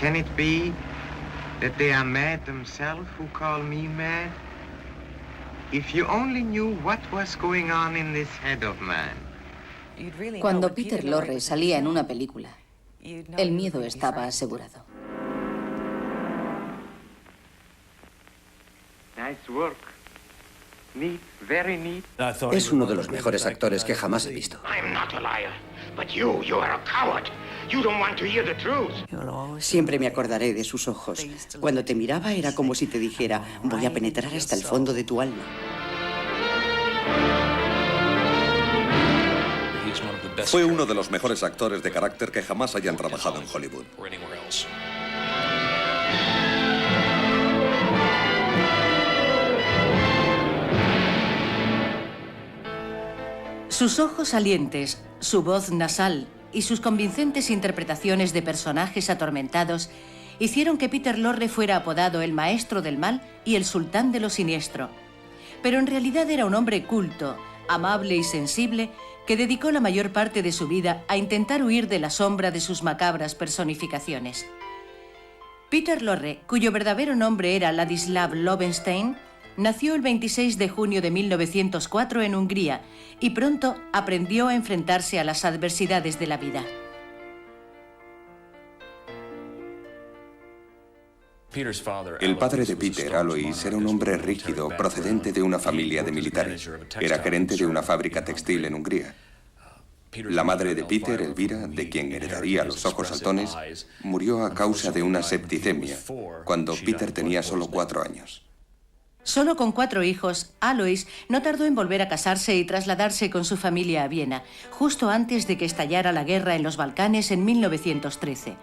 Can it be that they are mad themselves who call me mad? If you only knew what was going on in this head of mine. Cuando Peter Lorre salía en una película, el miedo estaba asegurado. Nice work. Neat, very neat. Es uno de los mejores actores que jamás he visto. I'm not a liar, but you are a coward. You don't want to hear the truth. Siempre me acordaré de sus ojos. Cuando te miraba era como si te dijera, voy a penetrar hasta el fondo de tu alma. Fue uno de los mejores actores de carácter que jamás hayan trabajado en Hollywood. Sus ojos salientes, su voz nasal y sus convincentes interpretaciones de personajes atormentados hicieron que Peter Lorre fuera apodado el maestro del mal y el sultán de lo siniestro. Pero en realidad era un hombre culto, amable y sensible, que dedicó la mayor parte de su vida a intentar huir de la sombra de sus macabras personificaciones. Peter Lorre, cuyo verdadero nombre era Ladislav Lovenstein, nació el 26 de junio de 1904 en Hungría y pronto aprendió a enfrentarse a las adversidades de la vida. El padre de Peter, Alois, era un hombre rígido procedente de una familia de militares. Era gerente de una fábrica textil en Hungría. La madre de Peter, Elvira, de quien heredaría los ojos saltones, murió a causa de una septicemia, cuando Peter tenía solo 4 años. Solo con 4 hijos, Alois no tardó en volver a casarse y trasladarse con su familia a Viena, justo antes de que estallara la guerra en los Balcanes en 1913.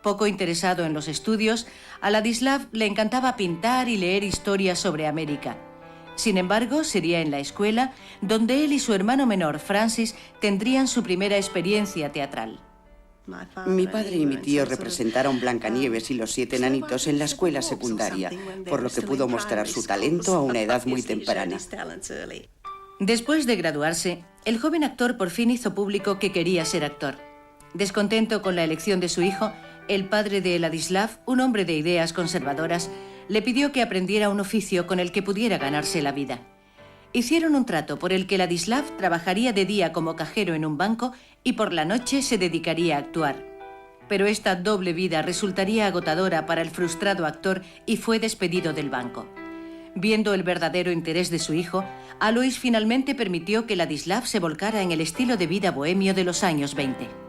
Poco interesado en los estudios, a Ladislav le encantaba pintar y leer historias sobre América. Sin embargo, sería en la escuela donde él y su hermano menor, Francis, tendrían su primera experiencia teatral. Mi padre y mi tío representaron Blancanieves y los 7 enanitos en la escuela secundaria, por lo que pudo mostrar su talento a una edad muy temprana. Después de graduarse, el joven actor por fin hizo público que quería ser actor. Descontento con la elección de su hijo, el padre de Ladislav, un hombre de ideas conservadoras, le pidió que aprendiera un oficio con el que pudiera ganarse la vida. Hicieron un trato por el que Ladislav trabajaría de día como cajero en un banco y por la noche se dedicaría a actuar. Pero esta doble vida resultaría agotadora para el frustrado actor y fue despedido del banco. Viendo el verdadero interés de su hijo, Alois finalmente permitió que Ladislav se volcara en el estilo de vida bohemio de los años 20.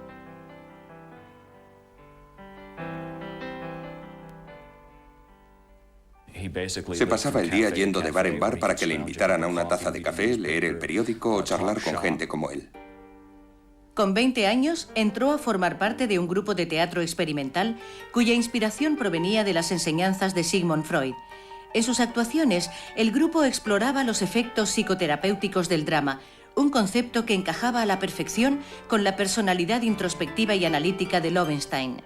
Se pasaba el día yendo de bar en bar para que le invitaran a una taza de café, leer el periódico o charlar con gente como él. Con 20 años, entró a formar parte de un grupo de teatro experimental cuya inspiración provenía de las enseñanzas de Sigmund Freud. En sus actuaciones, el grupo exploraba los efectos psicoterapéuticos del drama, un concepto que encajaba a la perfección con la personalidad introspectiva y analítica de Lovenstein.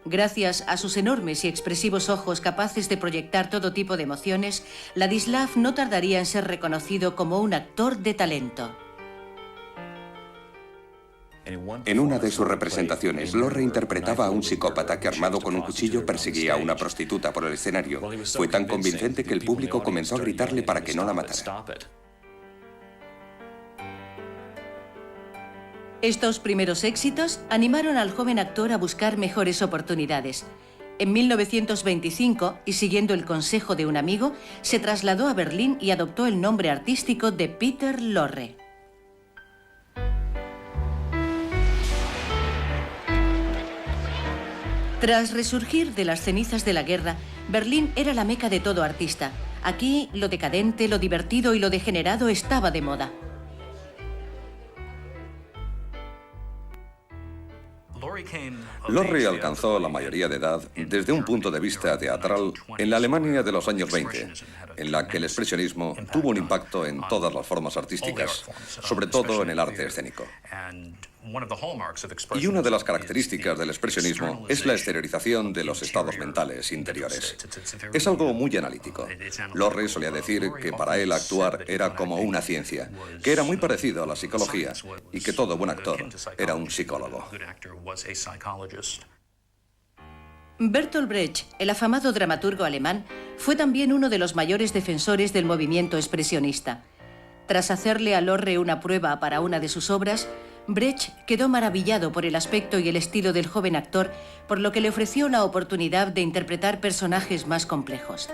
Gracias a sus enormes y expresivos ojos capaces de proyectar todo tipo de emociones, Ladislav no tardaría en ser reconocido como un actor de talento. En una de sus representaciones, Lorre interpretaba a un psicópata que, armado con un cuchillo, perseguía a una prostituta por el escenario. Fue tan convincente que el público comenzó a gritarle para que no la matara. Estos primeros éxitos animaron al joven actor a buscar mejores oportunidades. En 1925, y siguiendo el consejo de un amigo, se trasladó a Berlín y adoptó el nombre artístico de Peter Lorre. Tras resurgir de las cenizas de la guerra, Berlín era la meca de todo artista. Aquí, lo decadente, lo divertido y lo degenerado estaba de moda. Lorre alcanzó la mayoría de edad desde un punto de vista teatral en la Alemania de los años 20, en la que el expresionismo tuvo un impacto en todas las formas artísticas, sobre todo en el arte escénico. Y una de las características del expresionismo es la exteriorización de los estados mentales interiores. Es algo muy analítico. Lorre solía decir que para él actuar era como una ciencia, que era muy parecido a la psicología y que todo buen actor era un psicólogo. Bertolt Brecht, el afamado dramaturgo alemán, fue también uno de los mayores defensores del movimiento expresionista. Tras hacerle a Lorre una prueba para una de sus obras, Brecht quedó maravillado por el aspecto y el estilo del joven actor, por lo que le ofreció la oportunidad de interpretar personajes más complejos.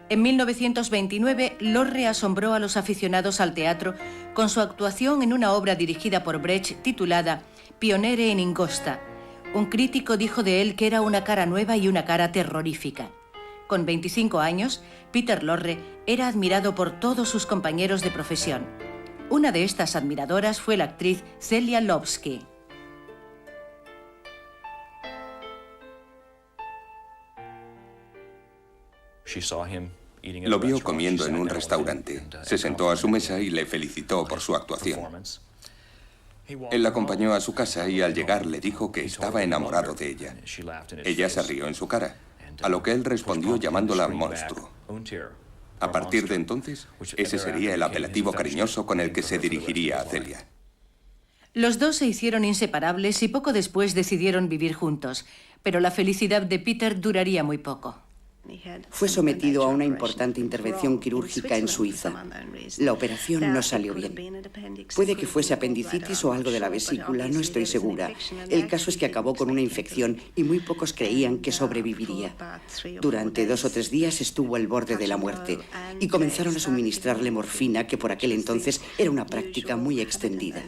En 1929, Lorre asombró a los aficionados al teatro con su actuación en una obra dirigida por Brecht titulada Pioniere in Ingosta. Un crítico dijo de él que era una cara nueva y una cara terrorífica. Con 25 años, Peter Lorre era admirado por todos sus compañeros de profesión. Una de estas admiradoras fue la actriz Celia Lovsky. Lo vio comiendo en un restaurante. Se sentó a su mesa y le felicitó por su actuación. Él la acompañó a su casa y al llegar le dijo que estaba enamorado de ella. Ella se rió en su cara, a lo que él respondió llamándola monstruo. A partir de entonces, ese sería el apelativo cariñoso con el que se dirigiría a Celia. Los dos se hicieron inseparables y poco después decidieron vivir juntos, pero la felicidad de Peter duraría muy poco. Fue sometido a una importante intervención quirúrgica en Suiza. La operación no salió bien. Puede que fuese apendicitis o algo de la vesícula, no estoy segura. El caso es que acabó con una infección y muy pocos creían que sobreviviría. Durante 2 o 3 días estuvo al borde de la muerte y comenzaron a suministrarle morfina, que por aquel entonces era una práctica muy extendida.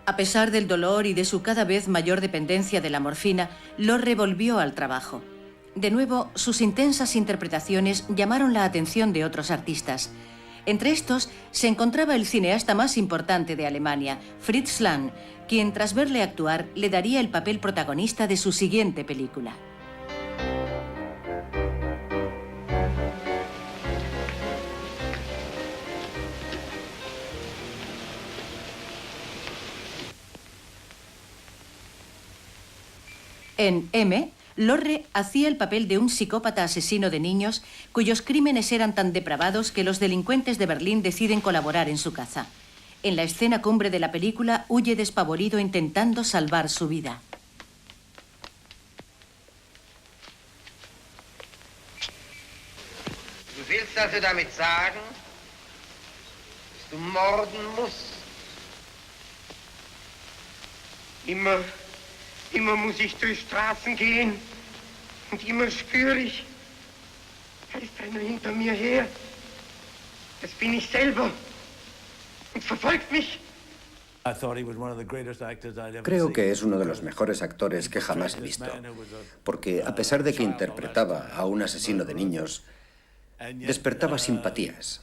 A pesar del dolor y de su cada vez mayor dependencia de la morfina, Lorre volvió al trabajo. De nuevo, sus intensas interpretaciones llamaron la atención de otros artistas. Entre estos se encontraba el cineasta más importante de Alemania, Fritz Lang, quien tras verle actuar le daría el papel protagonista de su siguiente película. En M, Lorre hacía el papel de un psicópata asesino de niños cuyos crímenes eran tan depravados que los delincuentes de Berlín deciden colaborar en su caza. En la escena cumbre de la película huye despavorido intentando salvar su vida. Du willst also damit sagen, dass du morden musst? Immer muss ich durch Straßen gehen und immer spüre ich, da ist einer hinter mir her. Das bin ich selber und verfolgt mich. Creo que es uno de los mejores actores que jamás he visto, porque a pesar de que interpretaba a un asesino de niños, despertaba simpatías.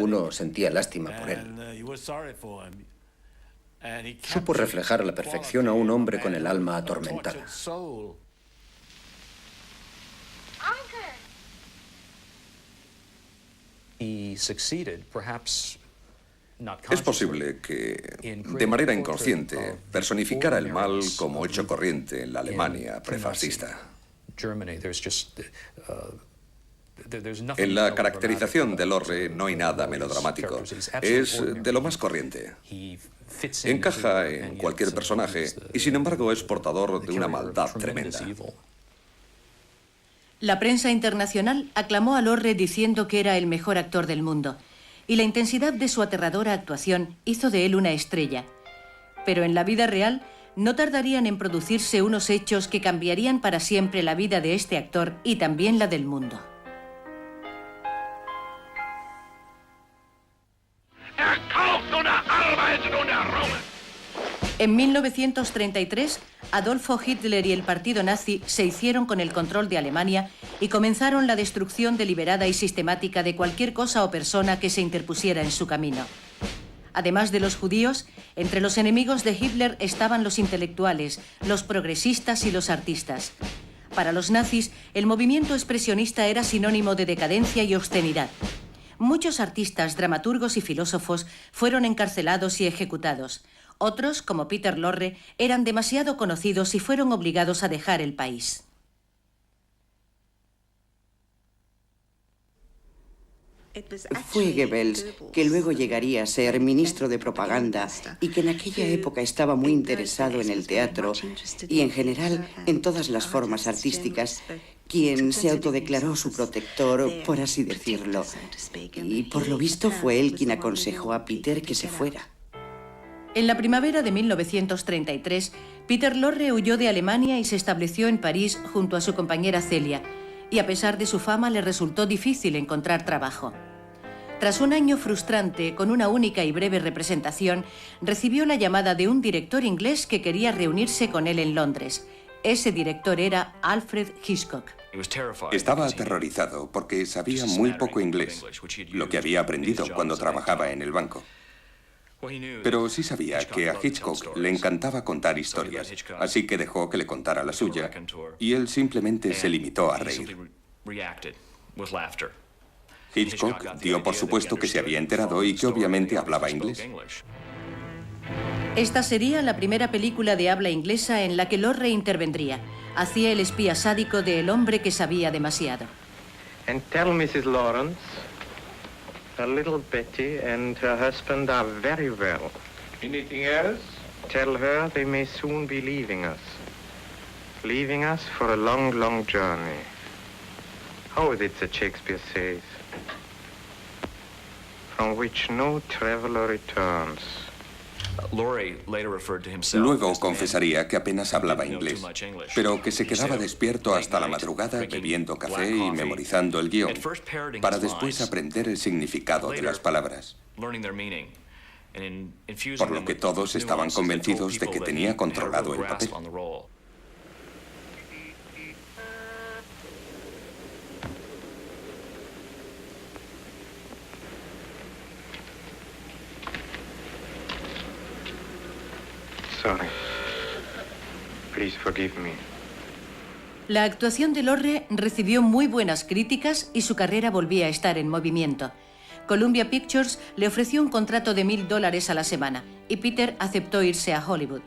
Uno sentía lástima por él. Supo reflejar a la perfección a un hombre con el alma atormentada. Es posible que, de manera inconsciente, personificara el mal como hecho corriente en la Alemania prefascista. En la caracterización de Lorre no hay nada melodramático. Es de lo más corriente. Encaja en cualquier personaje y, sin embargo, es portador de una maldad tremenda. La prensa internacional aclamó a Lorre diciendo que era el mejor actor del mundo, y la intensidad de su aterradora actuación hizo de él una estrella. Pero en la vida real no tardarían en producirse unos hechos que cambiarían para siempre la vida de este actor y también la del mundo. En 1933, Adolfo Hitler y el partido nazi se hicieron con el control de Alemania y comenzaron la destrucción deliberada y sistemática de cualquier cosa o persona que se interpusiera en su camino. Además de los judíos, entre los enemigos de Hitler estaban los intelectuales, los progresistas y los artistas. Para los nazis, el movimiento expresionista era sinónimo de decadencia y obscenidad. Muchos artistas, dramaturgos y filósofos fueron encarcelados y ejecutados. Otros, como Peter Lorre, eran demasiado conocidos y fueron obligados a dejar el país. Fue Goebbels, que luego llegaría a ser ministro de propaganda y que en aquella época estaba muy interesado en el teatro y en general en todas las formas artísticas, quien se autodeclaró su protector, por así decirlo. Y por lo visto fue él quien aconsejó a Peter que se fuera. En la primavera de 1933, Peter Lorre huyó de Alemania y se estableció en París junto a su compañera Celia, y a pesar de su fama le resultó difícil encontrar trabajo. Tras un año frustrante, con una única y breve representación, recibió la llamada de un director inglés que quería reunirse con él en Londres. Ese director era Alfred Hitchcock. Estaba aterrorizado porque sabía muy poco inglés, lo que había aprendido cuando trabajaba en el banco. Pero sí sabía que a Hitchcock le encantaba contar historias, así que dejó que le contara la suya, y él simplemente se limitó a reír. Hitchcock dio por supuesto que se había enterado y que obviamente hablaba inglés. Esta sería la primera película de habla inglesa en la que Lorre intervendría. Hacía el espía sádico de El hombre que sabía demasiado. And tell Mrs. Lawrence, her little Betty and her husband are very well. Anything else? Tell her they may soon be leaving us. Leaving us for a long, long journey. How is it that Shakespeare says? From which no traveler returns. Luego confesaría que apenas hablaba inglés, pero que se quedaba despierto hasta la madrugada bebiendo café y memorizando el guión, para después aprender el significado de las palabras. Por lo que todos estaban convencidos de que tenía controlado el papel. Sorry. Please forgive me. La actuación de Lorre recibió muy buenas críticas y su carrera volvía a estar en movimiento. Columbia Pictures le ofreció un contrato de $1000 a la semana y Peter aceptó irse a Hollywood.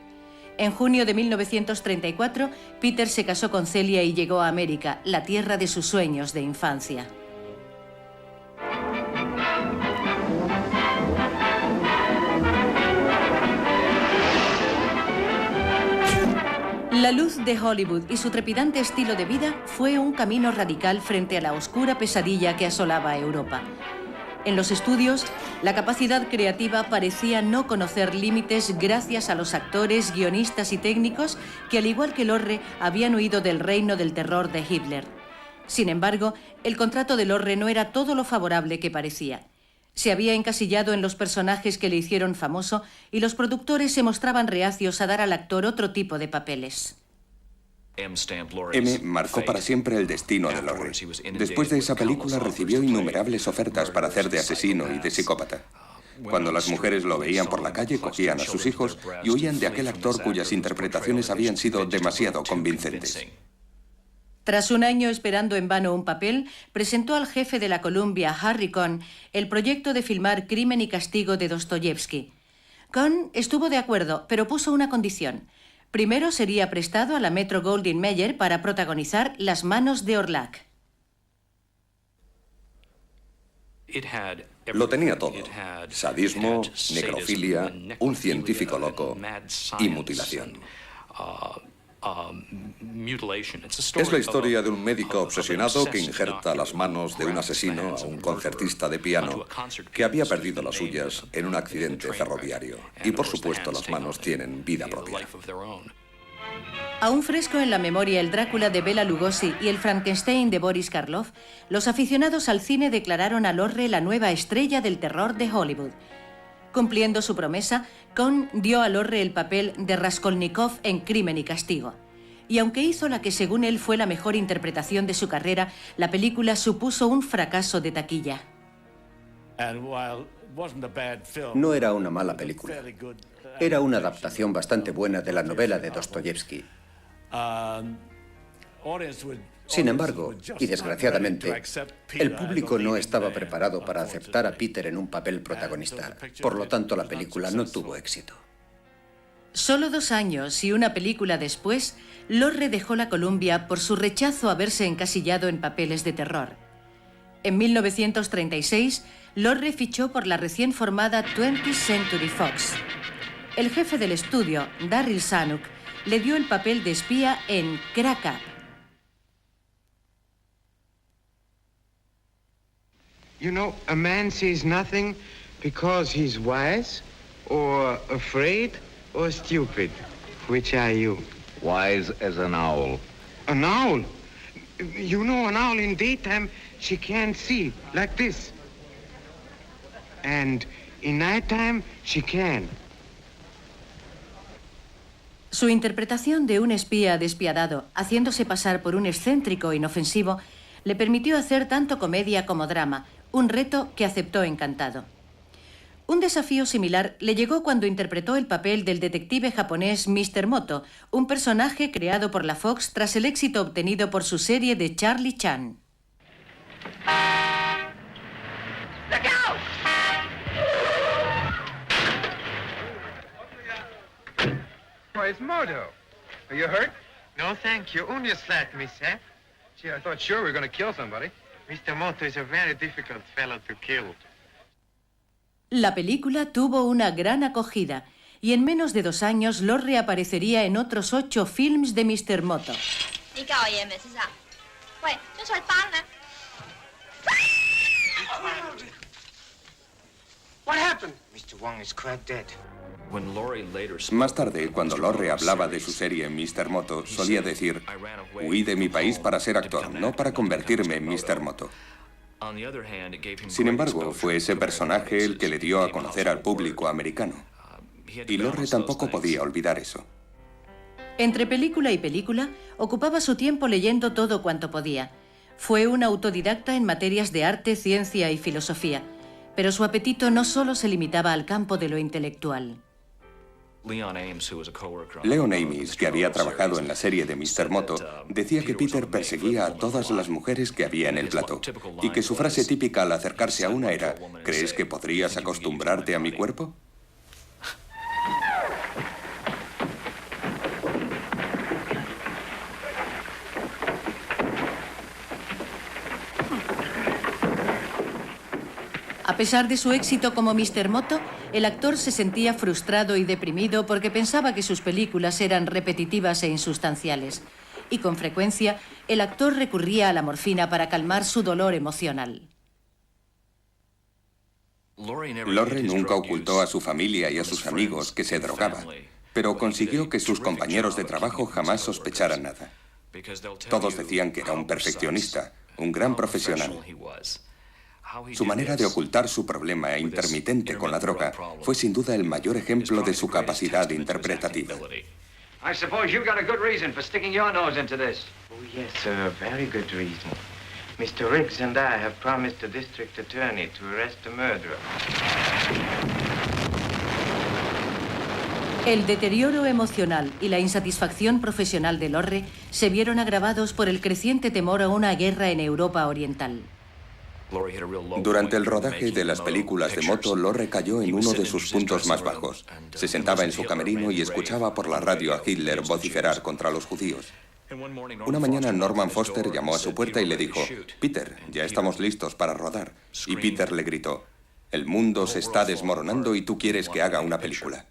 En junio de 1934, Peter se casó con Celia y llegó a América, la tierra de sus sueños de infancia. La luz de Hollywood y su trepidante estilo de vida fue un camino radical frente a la oscura pesadilla que asolaba a Europa. En los estudios, la capacidad creativa parecía no conocer límites gracias a los actores, guionistas y técnicos que, al igual que Lorre, habían huido del reino del terror de Hitler. Sin embargo, el contrato de Lorre no era todo lo favorable que parecía. Se había encasillado en los personajes que le hicieron famoso y los productores se mostraban reacios a dar al actor otro tipo de papeles. M marcó para siempre el destino de Lorre. Después de esa película recibió innumerables ofertas para hacer de asesino y de psicópata. Cuando las mujeres lo veían por la calle, cogían a sus hijos y huían de aquel actor cuyas interpretaciones habían sido demasiado convincentes. Tras un año esperando en vano un papel, presentó al jefe de la Columbia, Harry Cohn, el proyecto de filmar Crimen y Castigo de Dostoyevsky. Cohn estuvo de acuerdo, pero puso una condición. Primero sería prestado a la Metro-Goldwyn-Mayer para protagonizar Las manos de Orlac. Lo tenía todo. Sadismo, necrofilia, un científico loco y mutilación. Es la historia de un médico obsesionado que injerta las manos de un asesino a un concertista de piano que había perdido las suyas en un accidente ferroviario. Y por supuesto las manos tienen vida propia. Aún fresco en la memoria el Drácula de Bela Lugosi y el Frankenstein de Boris Karloff, los aficionados al cine declararon a Lorre la nueva estrella del terror de Hollywood. Cumpliendo su promesa, Cohn dio a Lorre el papel de Raskolnikov en Crimen y Castigo. Y aunque hizo la que según él fue la mejor interpretación de su carrera, la película supuso un fracaso de taquilla. No era una mala película. Era una adaptación bastante buena de la novela de Dostoyevsky. Sin embargo, y desgraciadamente, el público no estaba preparado para aceptar a Peter en un papel protagonista. Por lo tanto, la película no tuvo éxito. Solo 2 años y una película después, Lorre dejó la Columbia por su rechazo a verse encasillado en papeles de terror. En 1936, Lorre fichó por la recién formada 20th Century Fox. El jefe del estudio, Darryl Zanuck, le dio el papel de espía en Crack Up. You know, a man sees nothing because he's wise, or afraid, or stupid. Which are you? Wise as an owl. An owl? You know, an owl in daytime, she can't see, like this. And in nighttime, she can. Su interpretación de un espía despiadado, haciéndose pasar por un excéntrico inofensivo, le permitió hacer tanto comedia como drama, un reto que aceptó encantado. Un desafío similar le llegó cuando interpretó el papel del detective japonés Mr. Moto, un personaje creado por la Fox tras el éxito obtenido por su serie de Charlie Chan. Look out! Where's Moto? Are you hurt? No, thank you. Only a slight miss-hap. Gee, I thought sure we were going to kill somebody. Mr. Moto is a very difficult fellow to kill. La película tuvo una gran acogida y en menos de 2 años Lorre aparecería en otros 8 films de Mr. Moto. What happened? Mr. Wong is quite dead. Más tarde, cuando Lorre hablaba de su serie Mr. Moto, solía decir: huí de mi país para ser actor, no para convertirme en Mr. Moto. Sin embargo, fue ese personaje el que le dio a conocer al público americano. Y Lorre tampoco podía olvidar eso. Entre película y película, ocupaba su tiempo leyendo todo cuanto podía. Fue un autodidacta en materias de arte, ciencia y filosofía, pero su apetito no solo se limitaba al campo de lo intelectual. Leon Ames, que había trabajado en la serie de Mr. Moto, decía que Peter perseguía a todas las mujeres que había en el plató y que su frase típica al acercarse a una era: ¿crees que podrías acostumbrarte a mi cuerpo? A pesar de su éxito como Mr. Moto, el actor se sentía frustrado y deprimido porque pensaba que sus películas eran repetitivas e insustanciales. Y con frecuencia, el actor recurría a la morfina para calmar su dolor emocional. Lorre nunca ocultó a su familia y a sus amigos que se drogaba, pero consiguió que sus compañeros de trabajo jamás sospecharan nada. Todos decían que era un perfeccionista, un gran profesional. Su manera de ocultar su problema intermitente con la droga fue sin duda el mayor ejemplo de su capacidad interpretativa. I suppose you've got a good reason for sticking your nose into this. Oh, yes, sir, a very good reason. Mr. Riggs and I have promised the district attorney to arrest the murderer. El deterioro emocional y la insatisfacción profesional de Lorre se vieron agravados por el creciente temor a una guerra en Europa Oriental. Durante el rodaje de las películas de Moto, Lorre cayó en uno de sus puntos más bajos. Se sentaba en su camerino y escuchaba por la radio a Hitler vociferar contra los judíos. Una mañana Norman Foster llamó a su puerta y le dijo: Peter, ya estamos listos para rodar. Y Peter le gritó: el mundo se está desmoronando y tú quieres que haga una película.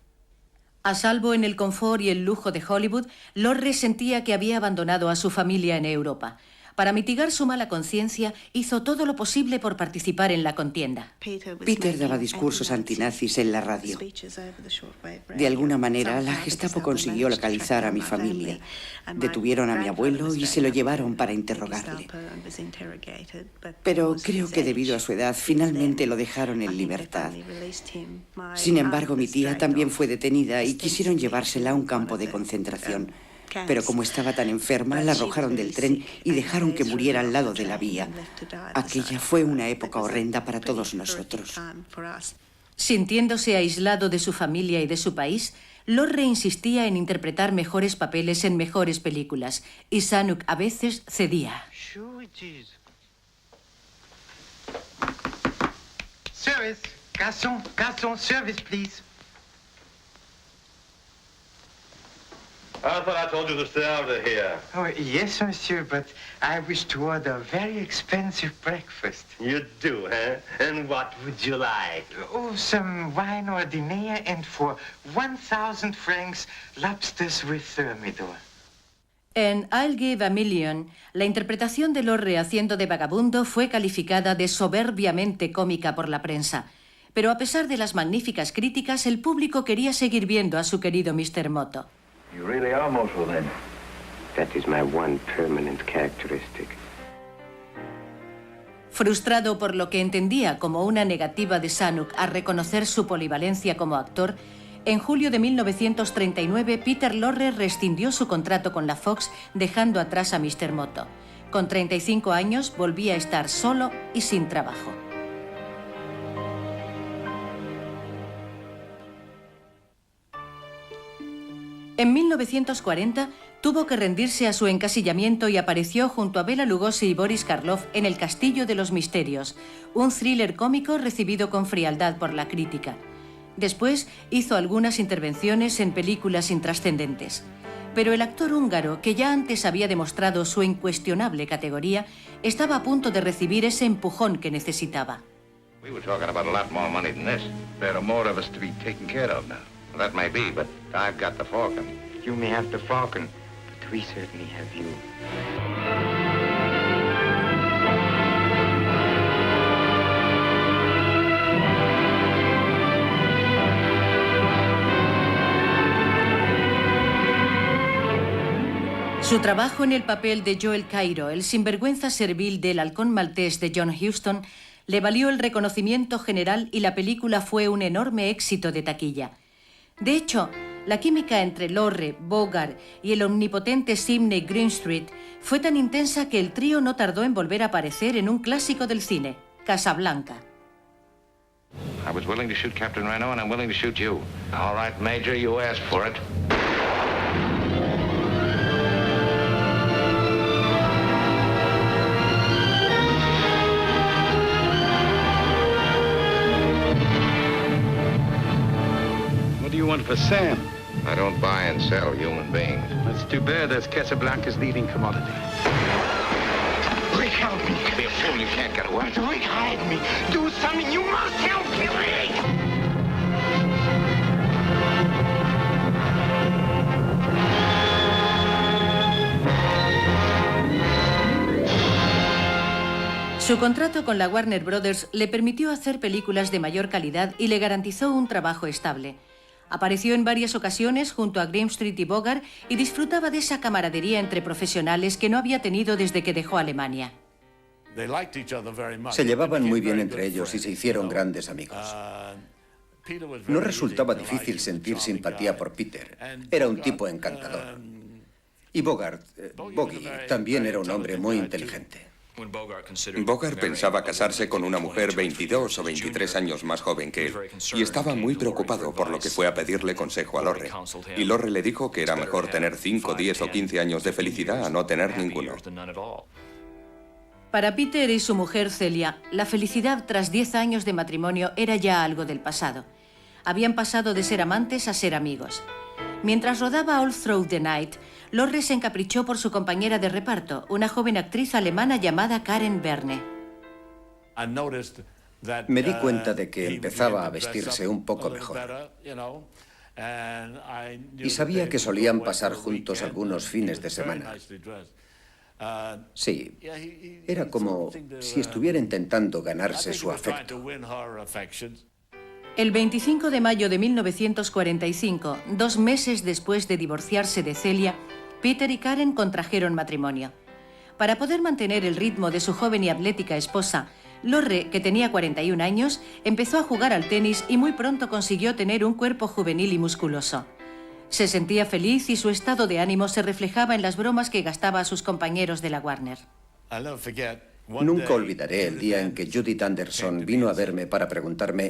A salvo en el confort y el lujo de Hollywood, Lorre sentía que había abandonado a su familia en Europa. Para mitigar su mala conciencia, hizo todo lo posible por participar en la contienda. Peter daba discursos antinazis en la radio. De alguna manera, la Gestapo consiguió localizar a mi familia. Detuvieron a mi abuelo y se lo llevaron para interrogarle. Pero creo que debido a su edad, finalmente lo dejaron en libertad. Sin embargo, mi tía también fue detenida y quisieron llevársela a un campo de concentración. Pero como estaba tan enferma, la arrojaron del tren y dejaron que muriera al lado de la vía. Aquella fue una época horrenda para todos nosotros. Sintiéndose aislado de su familia y de su país, Lorre insistía en interpretar mejores papeles en mejores películas, y Zanuck a veces cedía. Service. Garçon, service, please. I thought I told you to stay out of here. Oh, yes, monsieur, but I wish to order a very expensive breakfast. You do, huh? And what would you like? Oh, some wine ordinaire and for 1,000 francs, lobsters with thermidor. En I'll Give a Million, la interpretación de Lorre haciendo de vagabundo fue calificada de soberbiamente cómica por la prensa. Pero a pesar de las magníficas críticas, el público quería seguir viendo a su querido Mr. Moto. You really are Moto, then. That is my one permanent characteristic. Frustrado por lo que entendía como una negativa de Zanuck a reconocer su polivalencia como actor, en julio de 1939 Peter Lorre rescindió su contrato con la Fox, dejando atrás a Mr. Moto. Con 35 años volvía a estar solo y sin trabajo. En 1940 tuvo que rendirse a su encasillamiento y apareció junto a Bela Lugosi y Boris Karloff en El Castillo de los Misterios, un thriller cómico recibido con frialdad por la crítica. Después hizo algunas intervenciones en películas intrascendentes. Pero el actor húngaro, que ya antes había demostrado su incuestionable categoría, estaba a punto de recibir ese empujón que necesitaba. We were talking about a lot more money than this. There are more of us to be taken care of now. That may be, but I've got the Falcon. You may have the Falcon, but we certainly have you. Su trabajo en el papel de Joel Cairo, el sinvergüenza servil del halcón maltés de John Huston, le valió el reconocimiento general y la película fue un enorme éxito de taquilla. De hecho, la química entre Lorre, Bogart y el omnipotente Sidney Greenstreet fue tan intensa que el trío no tardó en volver a aparecer en un clásico del cine, Casablanca. I was willing to shoot Captain Reno, and I'm willing to shoot you. All right, Major, you asked for it. What do you want for Sam? I don't buy and sell human beings. That's too bad. That's Casablanca's leading commodity. Rick, help me. Be a fool, you can't get away. But Rick, hide me. Do something. You must help me, Rick. Su contrato con la Warner Brothers le permitió hacer películas de mayor calidad y le garantizó un trabajo estable. Apareció en varias ocasiones junto a Greenstreet y Bogart y disfrutaba de esa camaradería entre profesionales que no había tenido desde que dejó Alemania. Se llevaban muy bien entre ellos y se hicieron grandes amigos. No resultaba difícil sentir simpatía por Peter. Era un tipo encantador. Y Bogart, Bogey, también era un hombre muy inteligente. Bogart pensaba casarse con una mujer 22 o 23 años más joven que él y estaba muy preocupado, por lo que fue a pedirle consejo a Lorre. Y Lorre le dijo que era mejor tener 5, 10 o 15 años de felicidad a no tener ninguno. Para Peter y su mujer Celia, la felicidad tras 10 años de matrimonio era ya algo del pasado. Habían pasado de ser amantes a ser amigos. Mientras rodaba All Through the Night, Lorre se encaprichó por su compañera de reparto, una joven actriz alemana llamada Karen Verne. Me di cuenta de que empezaba a vestirse un poco mejor. Y sabía que solían pasar juntos algunos fines de semana. Sí, era como si estuviera intentando ganarse su afecto. El 25 de mayo de 1945, 2 meses después de divorciarse de Celia, Peter y Karen contrajeron matrimonio. Para poder mantener el ritmo de su joven y atlética esposa, Lorre, que tenía 41 años, empezó a jugar al tenis y muy pronto consiguió tener un cuerpo juvenil y musculoso. Se sentía feliz y su estado de ánimo se reflejaba en las bromas que gastaba a sus compañeros de la Warner. Nunca olvidaré el día en que Judith Anderson vino a verme para preguntarme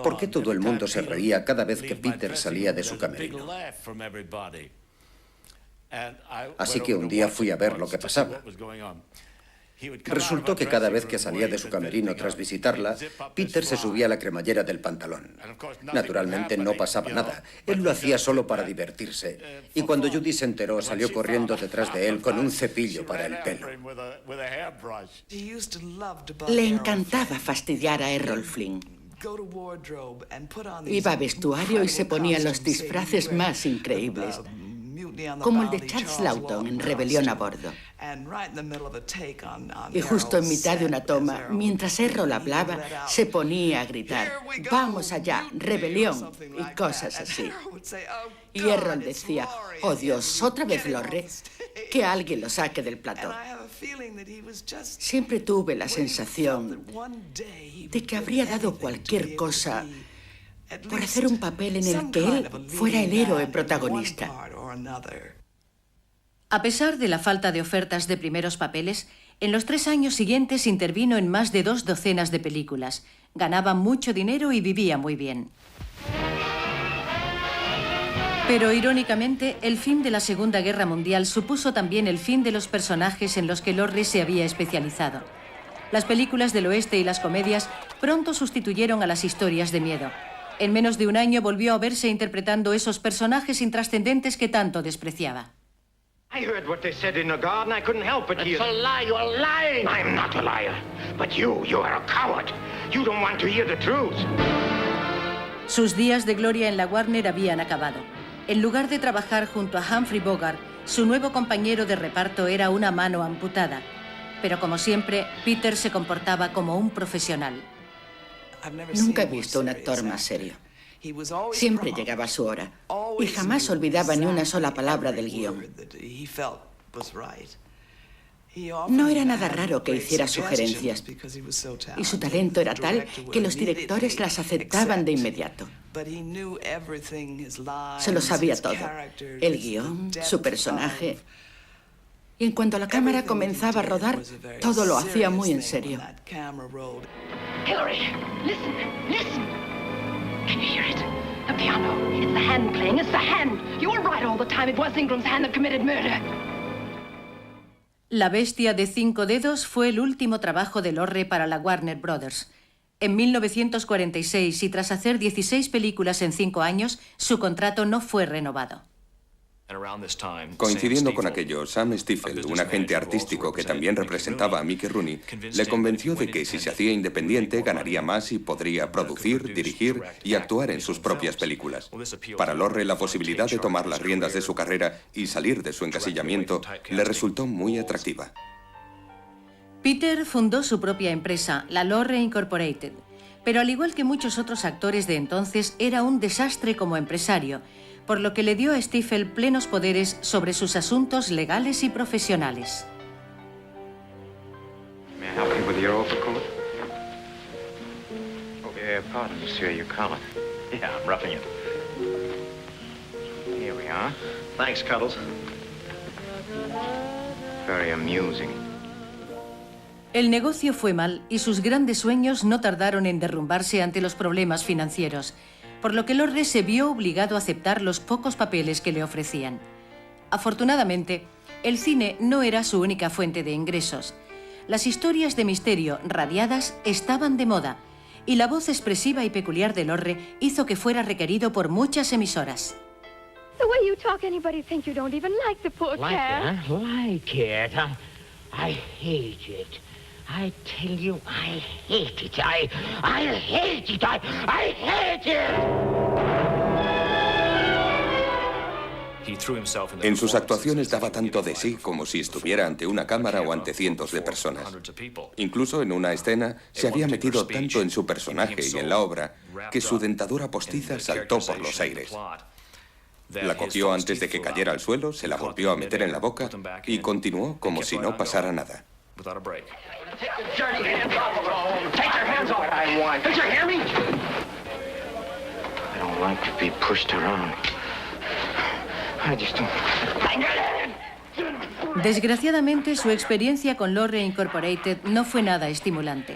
por qué todo el mundo se reía cada vez que Peter salía de su camerino. Así que un día fui a ver lo que pasaba. Resultó que cada vez que salía de su camerino tras visitarla, Peter se subía a la cremallera del pantalón. Naturalmente no pasaba nada. Él lo hacía solo para divertirse. Y cuando Judy se enteró, salió corriendo detrás de él con un cepillo para el pelo. Le encantaba fastidiar a Errol Flynn. Iba a vestuario y se ponía los disfraces más increíbles, como el de Charles Lawton en Rebelión a Bordo. Y justo en mitad de una toma, mientras Errol hablaba, se ponía a gritar: «¡Vamos allá, rebelión!» y cosas así. Y Errol decía: «Oh Dios, otra vez Lorre, que alguien lo saque del plató». Siempre tuve la sensación de que habría dado cualquier cosa por hacer un papel en el que él fuera el héroe protagonista. A pesar de la falta de ofertas de primeros papeles, en los 3 años siguientes intervino en más de 2 docenas de películas. Ganaba mucho dinero y vivía muy bien. Pero, irónicamente, el fin de la Segunda Guerra Mundial supuso también el fin de los personajes en los que Lorre se había especializado. Las películas del oeste y las comedias pronto sustituyeron a las historias de miedo. En menos de un año volvió a verse interpretando esos personajes intrascendentes que tanto despreciaba. I heard what they said in the garden. I couldn't help but hear. It's a lie. You're lying. I'm not a liar. But you are a coward. You don't want to hear the truth. Sus días de gloria en la Warner habían acabado. En lugar de trabajar junto a Humphrey Bogart, su nuevo compañero de reparto era una mano amputada. Pero como siempre, Peter se comportaba como un profesional. Nunca he visto un actor más serio. Siempre llegaba a su hora y jamás olvidaba ni una sola palabra del guión. No era nada raro que hiciera sugerencias, y su talento era tal que los directores las aceptaban de inmediato. Se lo sabía todo: el guión, su personaje. Y en cuanto la cámara comenzaba a rodar, todo lo hacía muy en serio. Hillary, listen, listen. Can you hear it? The piano. It's the hand playing. It's the hand. You were right all the time. It was Ingram's hand that committed murder. La bestia de 5 dedos fue el último trabajo de Lorre para la Warner Brothers. En 1946, y tras hacer 16 películas en 5 años, su contrato no fue renovado. Coincidiendo con aquello, Sam Stifel, un agente artístico que también representaba a Mickey Rooney, le convenció de que si se hacía independiente ganaría más y podría producir, dirigir y actuar en sus propias películas. Para Lorre, la posibilidad de tomar las riendas de su carrera y salir de su encasillamiento le resultó muy atractiva. Peter fundó su propia empresa, la Lorre Incorporated, pero al igual que muchos otros actores de entonces, era un desastre como empresario, por lo que le dio a Stifel plenos poderes sobre sus asuntos legales y profesionales. May I help you with your overcoat? Pardon, monsieur, your collar. Yeah, I'm roughing it. Here we are. Thanks, Cuddles. Very amusing. El negocio fue mal y sus grandes sueños no tardaron en derrumbarse ante los problemas financieros, por lo que Lorre se vio obligado a aceptar los pocos papeles que le ofrecían. Afortunadamente, el cine no era su única fuente de ingresos. Las historias de misterio radiadas estaban de moda, y la voz expresiva y peculiar de Lorre hizo que fuera requerido por muchas emisoras. The way you talk, anybody'd think you don't even like the poor cat. Like it? I hate it. I tell you, I hate it. I hate it. I hate it. En sus actuaciones daba tanto de sí como si estuviera ante una cámara o ante cientos de personas. Incluso en una escena se había metido tanto en su personaje y en la obra que su dentadura postiza saltó por los aires. La cogió antes de que cayera al suelo, se la volvió a meter en la boca y continuó como si no pasara nada. Take your hands off it, I want. Did you hear me? I don't like to be pushed around. I just don't. Desgraciadamente, su experiencia con Lorre Incorporated no fue nada estimulante.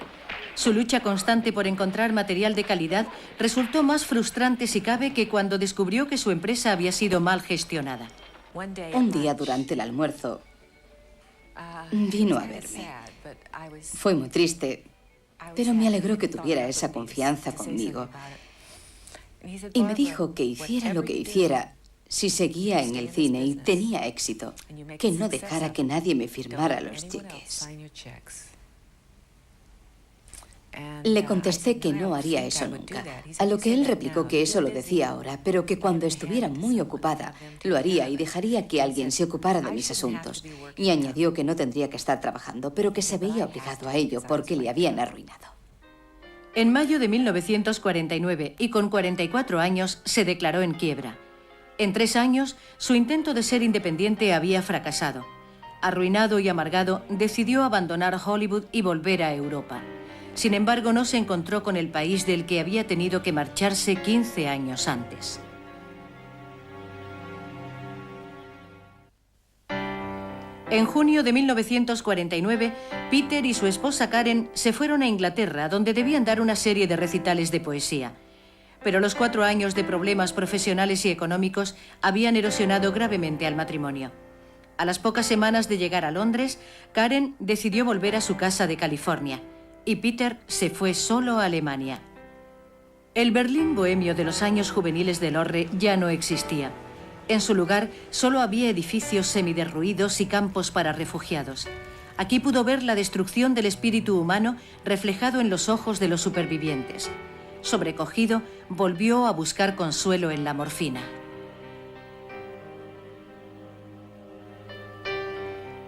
Su lucha constante por encontrar material de calidad resultó más frustrante si cabe que cuando descubrió que su empresa había sido mal gestionada. Un día durante el almuerzo, Vino a verme. Fue muy triste, pero me alegró que tuviera esa confianza conmigo. Y me dijo que hiciera lo que hiciera, si seguía en el cine y tenía éxito, que no dejara que nadie me firmara los cheques. Le contesté que no haría eso nunca, a lo que él replicó que eso lo decía ahora, pero que cuando estuviera muy ocupada lo haría y dejaría que alguien se ocupara de mis asuntos. Y añadió que no tendría que estar trabajando, pero que se veía obligado a ello porque le habían arruinado. En mayo de 1949, y con 44 años, se declaró en quiebra. En 3 años, su intento de ser independiente había fracasado. Arruinado y amargado, decidió abandonar Hollywood y volver a Europa. Sin embargo, no se encontró con el país del que había tenido que marcharse 15 años antes. En junio de 1949, Peter y su esposa Karen se fueron a Inglaterra, donde debían dar una serie de recitales de poesía. Pero los 4 años de problemas profesionales y económicos habían erosionado gravemente al matrimonio. A las pocas semanas de llegar a Londres, Karen decidió volver a su casa de California, y Peter se fue solo a Alemania. El Berlín bohemio de los años juveniles de Lorre ya no existía. En su lugar solo había edificios semiderruidos y campos para refugiados. Aquí pudo ver la destrucción del espíritu humano reflejado en los ojos de los supervivientes. Sobrecogido, volvió a buscar consuelo en la morfina.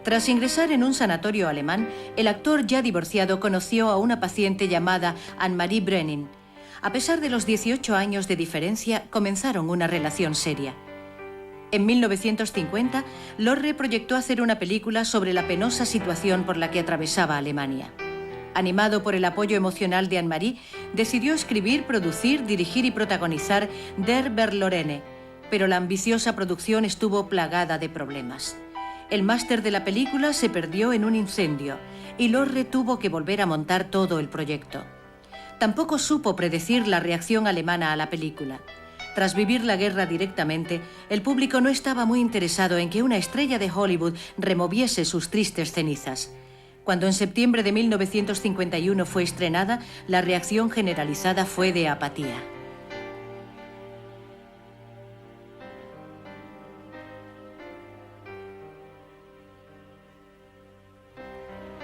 Tras ingresar en un sanatorio alemán, el actor ya divorciado conoció a una paciente llamada Anne-Marie Brenning. A pesar de los 18 años de diferencia, comenzaron una relación seria. En 1950, Lorre proyectó hacer una película sobre la penosa situación por la que atravesaba Alemania. Animado por el apoyo emocional de Anne-Marie, decidió escribir, producir, dirigir y protagonizar Der Verlorene, pero la ambiciosa producción estuvo plagada de problemas. El máster de la película se perdió en un incendio y Lorre tuvo que volver a montar todo el proyecto. Tampoco supo predecir la reacción alemana a la película. Tras vivir la guerra directamente, el público no estaba muy interesado en que una estrella de Hollywood removiese sus tristes cenizas. Cuando en septiembre de 1951 fue estrenada, la reacción generalizada fue de apatía.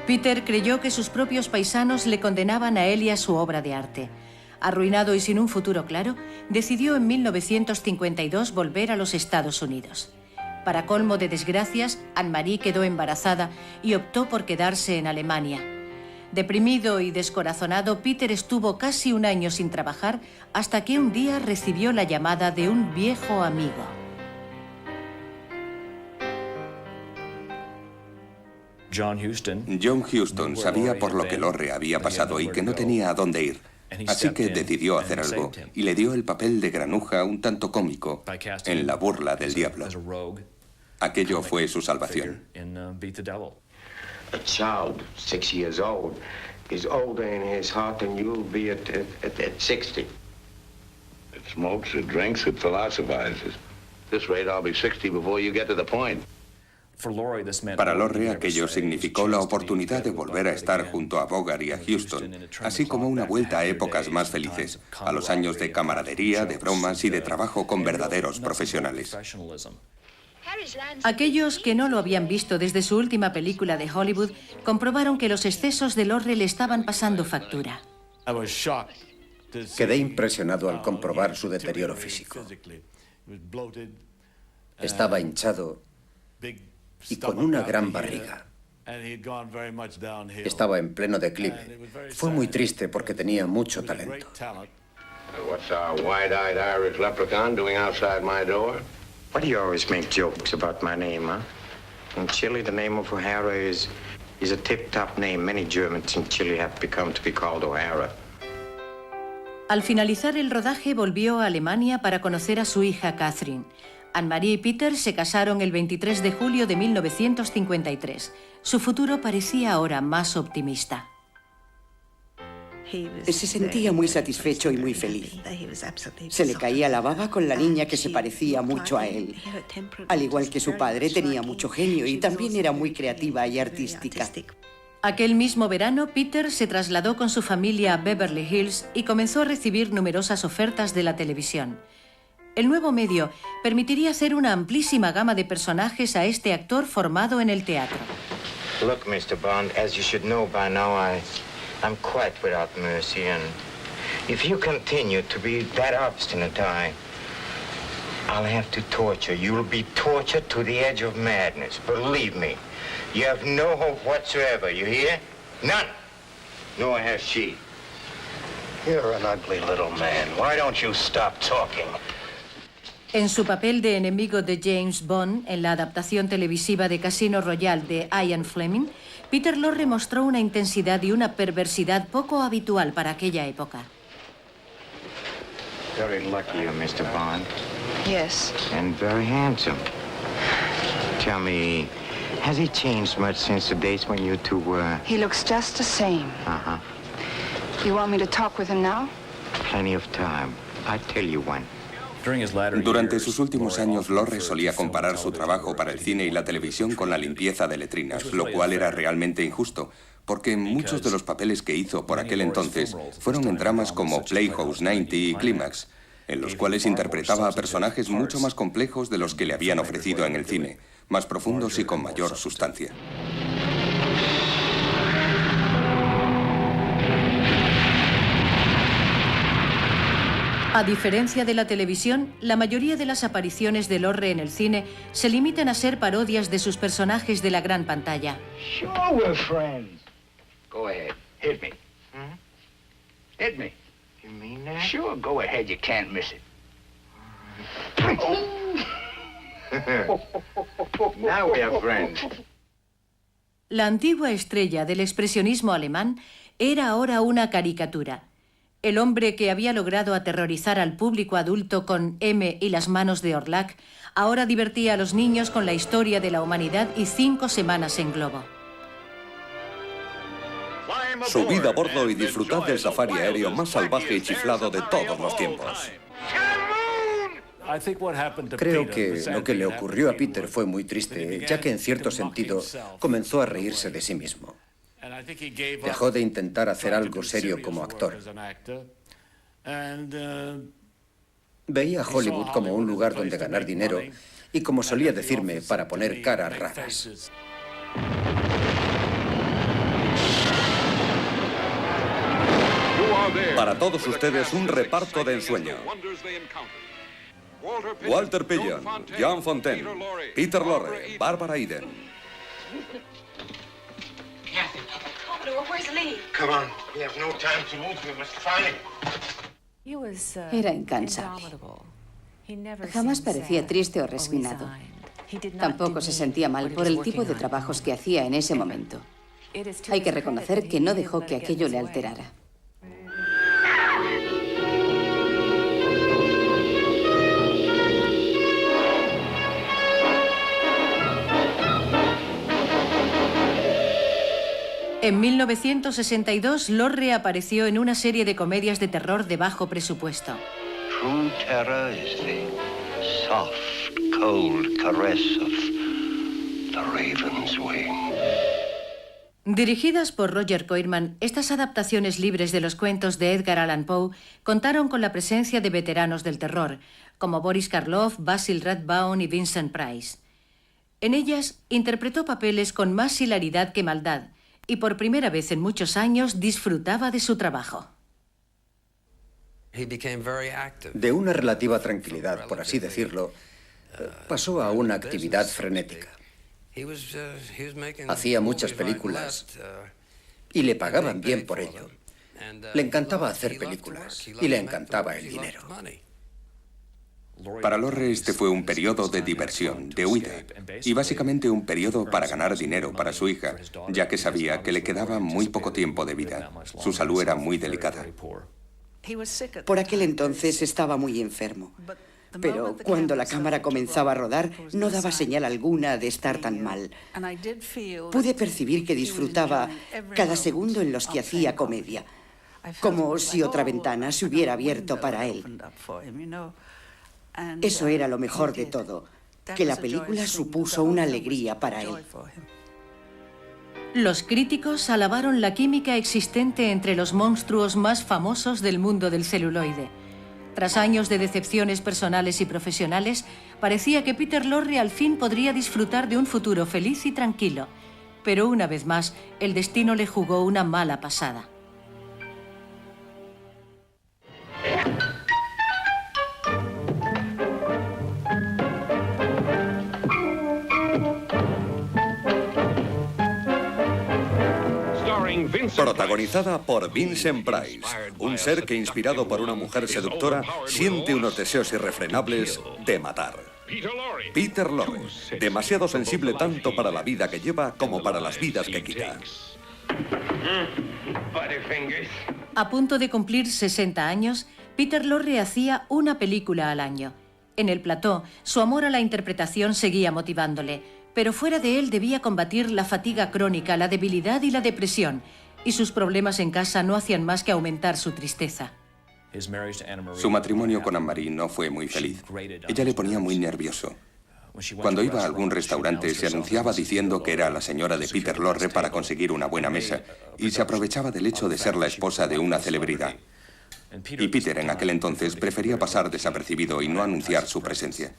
Peter creyó que sus propios paisanos le condenaban a él y a su obra de arte. Arruinado y sin un futuro claro, decidió en 1952 volver a los Estados Unidos. Para colmo de desgracias, Anne-Marie quedó embarazada y optó por quedarse en Alemania. Deprimido y descorazonado, Peter estuvo casi 1 año sin trabajar hasta que un día recibió la llamada de un viejo amigo. John Huston sabía por lo que Lorre había pasado y que no tenía a dónde ir. Así que decidió hacer algo y le dio el papel de granuja un tanto cómico en La burla del diablo. Aquello fue su salvación. A child, 6 years old, is older in his heart than you'll be at 60. It smokes, it drinks, it philosophizes. At this rate, I'll be 60 before you get to the point. Para Lorre aquello significó la oportunidad de volver a estar junto a Bogart y a Huston, así como una vuelta a épocas más felices, a los años de camaradería, de bromas y de trabajo con verdaderos profesionales. Aquellos que no lo habían visto desde su última película de Hollywood comprobaron que los excesos de Lorre le estaban pasando factura. Quedé impresionado al comprobar su deterioro físico. Estaba hinchado y con una gran barriga. Estaba en pleno declive. Fue muy triste porque tenía mucho talento. What's our wide-eyed Irish leprechaun doing outside my door? Why do you always make jokes about my name, huh? In Chile, the name of O'Hara is a tip-top name. Many Germans in Chile have become to be called O'Hara. Al finalizar el rodaje, volvió a Alemania para conocer a su hija Catherine. Anne-Marie y Peter se casaron el 23 de julio de 1953. Su futuro parecía ahora más optimista. Se sentía muy satisfecho y muy feliz. Se le caía la baba con la niña que se parecía mucho a él. Al igual que su padre, tenía mucho genio y también era muy creativa y artística. Aquel mismo verano, Peter se trasladó con su familia a Beverly Hills y comenzó a recibir numerosas ofertas de la televisión. El nuevo medio permitiría hacer una amplísima gama de personajes a este actor formado en el teatro. Look, Mr. Bond, as you should know by now, I'm quite without mercy, and if you continue to be that obstinate, I'll have to torture you. You'll be tortured to the edge of madness. Believe me, you have no hope whatsoever, you hear? None. Nor has she. You're an ugly little man. Why don't you stop talking? En su papel de enemigo de James Bond en la adaptación televisiva de Casino Royale de Ian Fleming, Peter Lorre mostró una intensidad y una perversidad poco habitual para aquella época. Very lucky, Mr. Bond. Yes. And very handsome. Tell me, has he changed much since the days when you two were... He looks just the same. Uh-huh. You want me to talk with him now? Plenty of time. I'll tell you when. Durante sus últimos años, Lorre solía comparar su trabajo para el cine y la televisión con la limpieza de letrinas, lo cual era realmente injusto, porque muchos de los papeles que hizo por aquel entonces fueron en dramas como Playhouse 90 y Clímax, en los cuales interpretaba a personajes mucho más complejos de los que le habían ofrecido en el cine, más profundos y con mayor sustancia. A diferencia de la televisión, la mayoría de las apariciones de Lorre en el cine se limitan a ser parodias de sus personajes de la gran pantalla. Sure we're friends. Go ahead, hit me. Hit me. You mean that? Sure, go ahead, you can't miss it. Now we are friends. La antigua estrella del expresionismo alemán era ahora una caricatura. El hombre que había logrado aterrorizar al público adulto con M y las manos de Orlac, ahora divertía a los niños con la historia de la humanidad y 5 semanas en globo. Subid a bordo y disfrutad del safari aéreo más salvaje y chiflado de todos los tiempos. Creo que lo que le ocurrió a Peter fue muy triste, ya que en cierto sentido comenzó a reírse de sí mismo. Dejó de intentar hacer algo serio como actor. Veía Hollywood como un lugar donde ganar dinero y, como solía decirme, para poner caras raras. Para todos ustedes, un reparto de ensueño. Walter Pidgeon, John Fontaine, Peter Lorre, Barbara Eden. Where's Lee? Come on, we have no time to lose. We must find him. Era incansable. Jamás parecía triste o resignado. Tampoco se sentía mal por el tipo de trabajos que hacía en ese momento. Hay que reconocer que no dejó que aquello le alterara. En 1962, Lorre apareció en una serie de comedias de terror de bajo presupuesto. True terror is the soft, cold caress of the raven's wing. Dirigidas por Roger Corman, estas adaptaciones libres de los cuentos de Edgar Allan Poe contaron con la presencia de veteranos del terror, como Boris Karloff, Basil Rathbone y Vincent Price. En ellas interpretó papeles con más hilaridad que maldad, y por primera vez en muchos años disfrutaba de su trabajo. De una relativa tranquilidad, por así decirlo, pasó a una actividad frenética. Hacía muchas películas y le pagaban bien por ello. Le encantaba hacer películas y le encantaba el dinero. Para Lorre este fue un periodo de diversión, de huida, y básicamente un periodo para ganar dinero para su hija, ya que sabía que le quedaba muy poco tiempo de vida. Su salud era muy delicada. Por aquel entonces estaba muy enfermo, pero cuando la cámara comenzaba a rodar no daba señal alguna de estar tan mal. Pude percibir que disfrutaba cada segundo en los que hacía comedia. como si otra ventana se hubiera abierto para él. Eso era lo mejor de todo, que la película supuso una alegría para él. Los críticos alabaron la química existente entre los monstruos más famosos del mundo del celuloide. Tras años de decepciones personales y profesionales, parecía que Peter Lorre al fin podría disfrutar de un futuro feliz y tranquilo. Pero una vez más, el destino le jugó una mala pasada. Protagonizada por Vincent Price, un ser que, inspirado por una mujer seductora, siente unos deseos irrefrenables de matar. Peter Lorre, demasiado sensible tanto para la vida que lleva como para las vidas que quita. A punto de cumplir 60 años, Peter Lorre hacía una película al año. En el plató, su amor a la interpretación seguía motivándole, pero fuera de él debía combatir la fatiga crónica, la debilidad y la depresión, y sus problemas en casa no hacían más que aumentar su tristeza. Su matrimonio con Anne-Marie no fue muy feliz. Ella le ponía muy nervioso. Cuando iba a algún restaurante se anunciaba diciendo que era la señora de Peter Lorre para conseguir una buena mesa, y se aprovechaba del hecho de ser la esposa de una celebridad. Y Peter en aquel entonces prefería pasar desapercibido y no anunciar su presencia.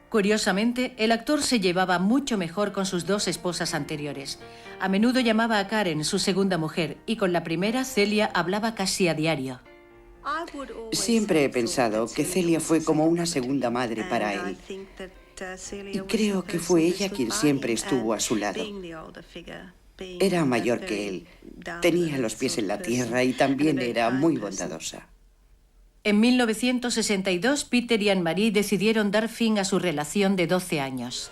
Curiosamente, el actor se llevaba mucho mejor con sus dos esposas anteriores. A menudo llamaba a Karen, su segunda mujer, y con la primera, Celia, hablaba casi a diario. Siempre he pensado que Celia fue como una segunda madre para él. Y creo que fue ella quien siempre estuvo a su lado. Era mayor que él, tenía los pies en la tierra y también era muy bondadosa. En 1962, Peter y Anne-Marie decidieron dar fin a su relación de 12 años.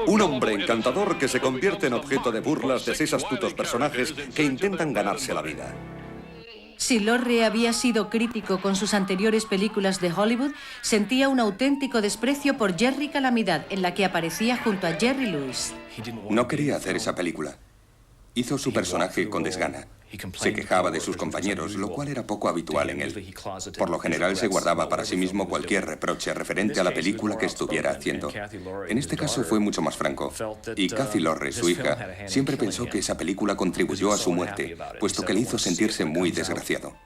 Un hombre encantador que se convierte en objeto de burlas de 6 astutos personajes que intentan ganarse la vida. Si Lorre había sido crítico con sus anteriores películas de Hollywood, sentía un auténtico desprecio por Jerry Calamidad, en la que aparecía junto a Jerry Lewis. No quería hacer esa película. Hizo su personaje con desgana. Se quejaba de sus compañeros, lo cual era poco habitual en él. Por lo general se guardaba para sí mismo cualquier reproche referente a la película que estuviera haciendo. En este caso fue mucho más franco. Y Kathy Lorre, su hija, siempre pensó que esa película contribuyó a su muerte, puesto que le hizo sentirse muy desgraciado.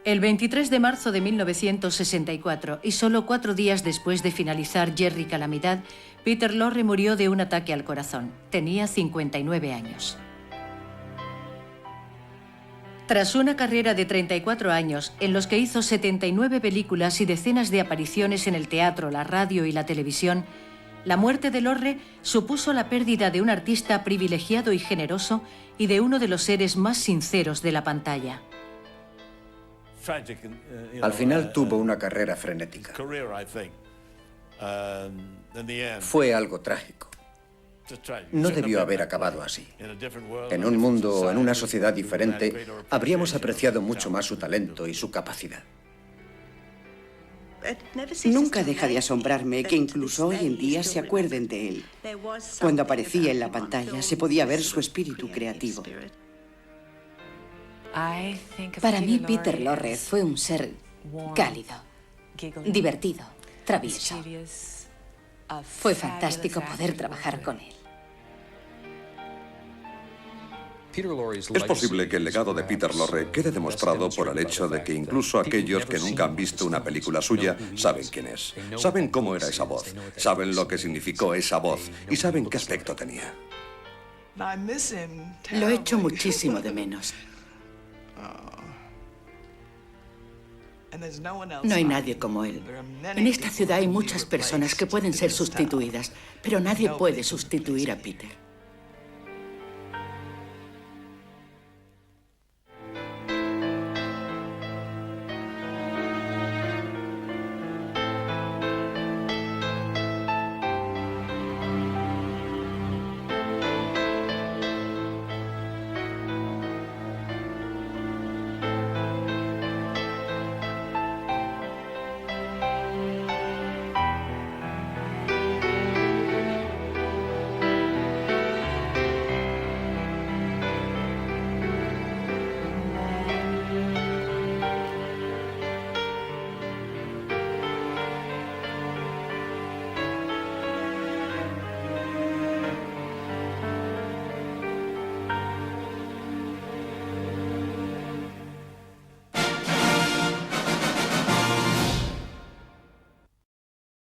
El 23 de marzo de 1964, y solo 4 días después de finalizar Jerry Calamidad, Peter Lorre murió de un ataque al corazón. Tenía 59 años. Tras una carrera de 34 años, en los que hizo 79 películas y decenas de apariciones en el teatro, la radio y la televisión, la muerte de Lorre supuso la pérdida de un artista privilegiado y generoso y de uno de los seres más sinceros de la pantalla. Al final tuvo una carrera frenética. Fue algo trágico. No debió haber acabado así. En un mundo, en una sociedad diferente, habríamos apreciado mucho más su talento y su capacidad. Nunca deja de asombrarme que incluso hoy en día se acuerden de él. Cuando aparecía en la pantalla se podía ver su espíritu creativo. Para mí, Peter Lorre fue un ser cálido, divertido, travieso. Fue fantástico poder trabajar con él. Es posible que el legado de Peter Lorre quede demostrado por el hecho de que incluso aquellos que nunca han visto una película suya saben quién es, saben cómo era esa voz, saben lo que significó esa voz y saben qué aspecto tenía. Lo echo muchísimo de menos. No hay nadie como él. En esta ciudad hay muchas personas que pueden ser sustituidas, pero nadie puede sustituir a Peter.